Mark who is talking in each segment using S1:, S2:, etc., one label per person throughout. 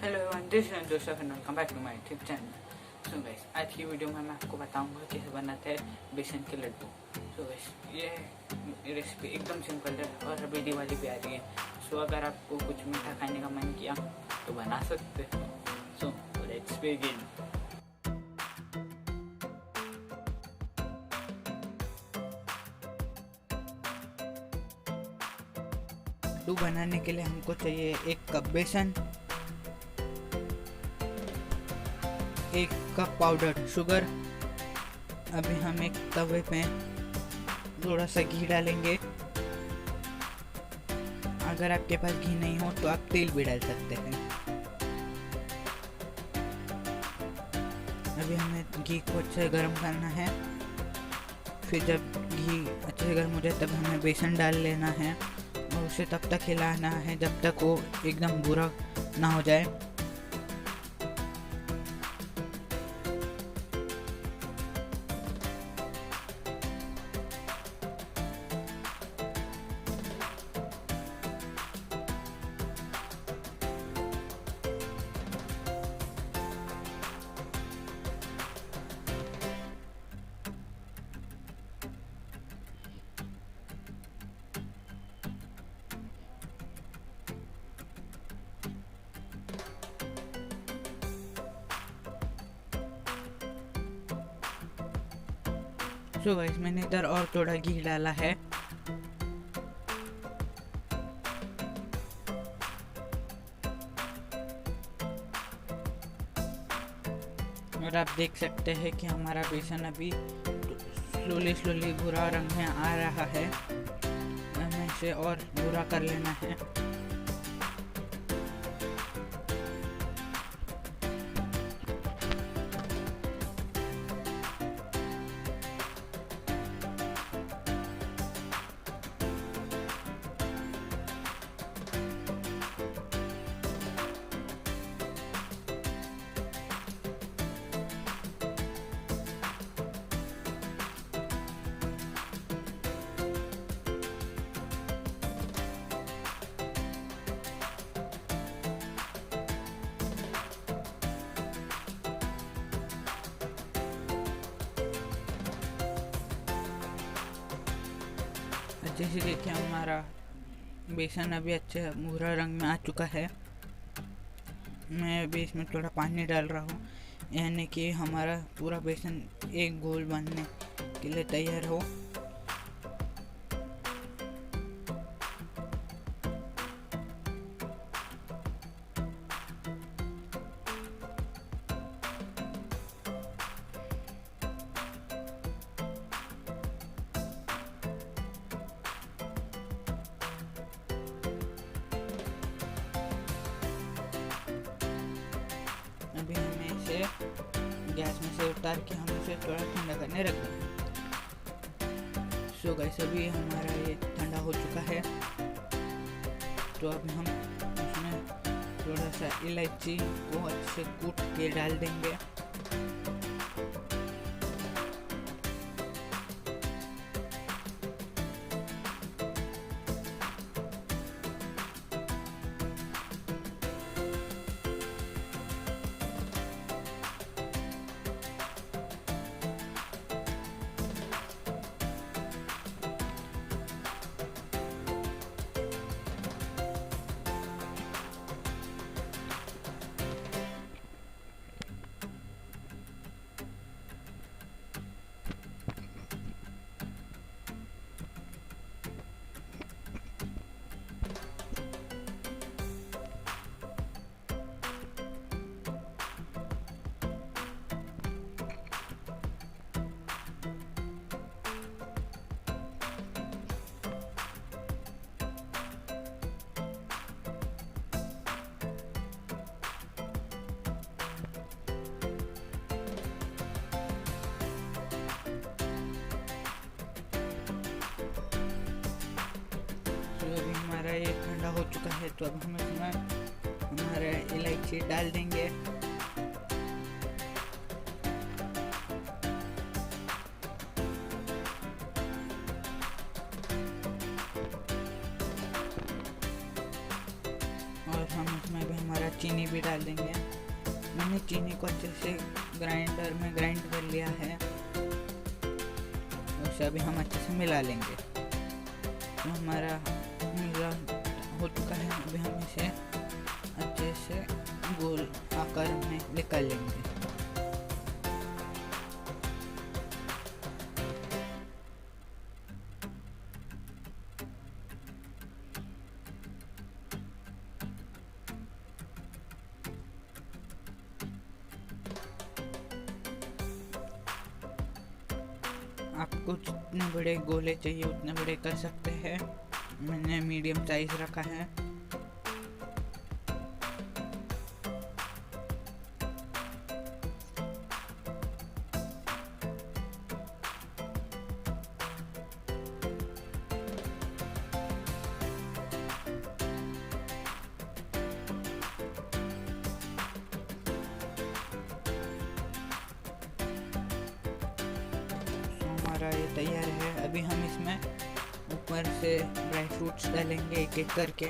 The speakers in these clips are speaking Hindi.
S1: Hello everyone, this is Joseph and welcome back to my YouTube channel. So guys, आज की वीडियो में मैं आपको बताऊंगा कैसे बनाते हैं बेसन के लड्डू। सो गाइस, ये रेसिपी एकदम सिंपल है और अभी दिवाली भी आ रही है। सो अगर आपको कुछ मीठा खाने का मन किया तो बना सकते हो। So let's begin. लड्डू बनाने के लिए हमको चाहिए 1 कप बेसन, 1 कप पाउडर शुगर। अभी हम एक तवे पे थोड़ा सा घी डालेंगे। अगर आपके पास घी नहीं हो तो आप तेल भी डाल सकते हैं। अभी हमें घी को अच्छे से गर्म करना है। फिर जब घी अच्छे से गर्म हो जाए तब हमें बेसन डाल लेना है और उसे तब तक हिलाना है जब तक वो एकदम भूरा ना हो जाए। सो गाइस, मैंने इधर और थोड़ा घी डाला है। और आप देख सकते हैं कि हमारा बेसन अभी स्लोली भूरा रंग में आ रहा है। हमें इसे और भूरा कर लेना है। जैसे देखिए, हमारा बेसन अभी अच्छे भूरा रंग में आ चुका है। मैं अभी इसमें थोड़ा पानी डाल रहा हूँ, यानी कि हमारा पूरा बेसन एक गोल बनने के लिए तैयार हो। अभी हमें इसे गैस में से उतार के हम इसे थोड़ा ठंडा करने रख दें। सो गाइस, अभी हमारा ये ठंडा हो चुका है। तो अब हम उसमें थोड़ा सा इलायची को अच्छे से कूट के डाल देंगे। अभी हमारा ये ठंडा हो चुका है। तो अब हम इसमें हमारे इलायची डाल देंगे। और हम इसमें भी हमारा चीनी भी डाल देंगे। मैंने चीनी को अच्छे से ग्राइंडर में ग्राइंड कर लिया है, उसे अभी हम अच्छे से मिला लेंगे। तो हमारा मिला हो चुका है, अभी हम इसे अच्छे से गोल आकार में निकाल लेंगे। आपको जितने बड़े गोले चाहिए उतने बड़े कर सकते हैं। मैंने मीडियम साइज रखा है। हमारा ये तैयार है। अभी हम इसमें ऊपर से ड्राई फ्रूट्स डालेंगे एक एक करके।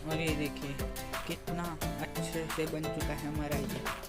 S1: और ये देखिए कितना अच्छे से बन चुका है हमारा ये।